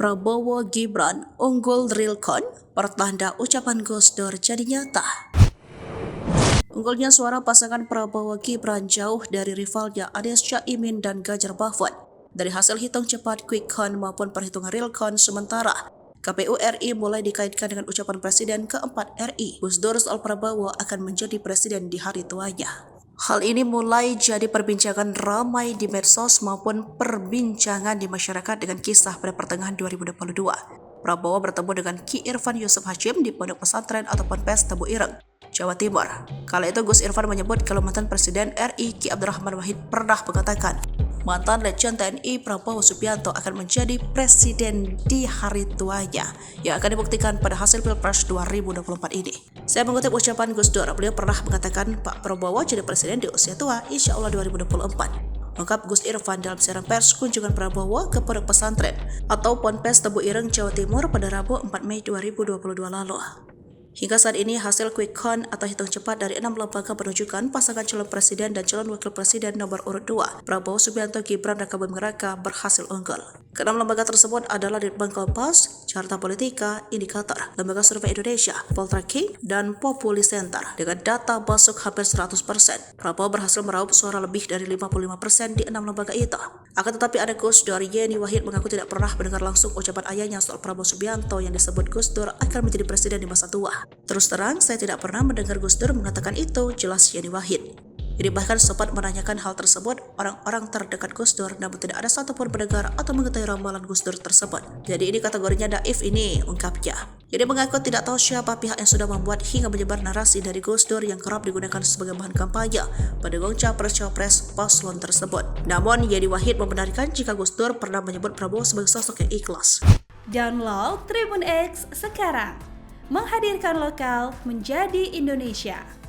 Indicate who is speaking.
Speaker 1: Prabowo Gibran unggul Realcon, pertanda ucapan Gus Dur jadi nyata. Unggulnya suara pasangan Prabowo Gibran jauh dari rivalnya Anies Caimin dan Ganjar Mahfud. Dari hasil hitung cepat Quick Count maupun perhitungan Realcon sementara, KPU RI mulai dikaitkan dengan ucapan Presiden keempat RI, Gus Dur soal Prabowo akan menjadi presiden di hari tuanya. Hal ini mulai jadi perbincangan ramai di medsos maupun perbincangan di masyarakat dengan kisah pada pertengahan 2022. Prabowo bertemu dengan Ki Irfan Yusuf Hashim di pondok pesantren atau Ponpes Tebu Ireng, Jawa Timur. Kala itu Gus Irfan menyebut kalau mantan Presiden RI Ki Abdurrahman Wahid pernah mengatakan mantan Letjen TNI Prabowo Subianto akan menjadi presiden di hari tuanya yang akan dibuktikan pada hasil Pilpres 2024 ini. Saya mengutip ucapan Gus Dur, beliau pernah mengatakan Pak Prabowo jadi presiden di usia tua, insya Allah 2024. Ungkap Gus Irfan dalam siaran pers kunjungan Prabowo ke pondok pesantren atau Ponpes Tebu Ireng, Jawa Timur pada Rabu 4 Mei 2022 lalu. Hingga saat ini hasil quick count atau hitung cepat dari 6 lembaga menunjukkan pasangan calon presiden dan calon wakil presiden nomor urut 2, Prabowo Subianto Gibran Raka Buming Raka berhasil unggul. Keenam lembaga tersebut adalah Litbang Kompas, Carta Politika, Indikator, Lembaga Survei Indonesia, Poltreking, dan Populi Center. Dengan data masuk hampir 100%, Prabowo berhasil meraup suara lebih dari 55% di 6 lembaga itu. Akan tetapi ada Gus Dur, Yeni Wahid mengaku tidak pernah mendengar langsung ucapan ayahnya soal Prabowo Subianto yang disebut Gus Dur akan menjadi presiden di masa tua. Terus terang, saya tidak pernah mendengar Gus Dur mengatakan itu, jelas Yeni Wahid. Jadi bahkan sempat menanyakan hal tersebut orang-orang terdekat Gus Dur, namun tidak ada satupun pendengar atau mengetahui ramalan Gus Dur tersebut. Jadi ini kategorinya daif ini, ungkapnya. Jadi mengaku tidak tahu siapa pihak yang sudah membuat hingga menyebar narasi dari Gus Dur yang kerap digunakan sebagai bahan kampanye pendukung capres-cawapres paslon tersebut. Namun Yeni Wahid membenarkan jika Gus Dur pernah menyebut Prabowo sebagai sosok yang ikhlas.
Speaker 2: Download Tribun X sekarang, menghadirkan lokal menjadi Indonesia.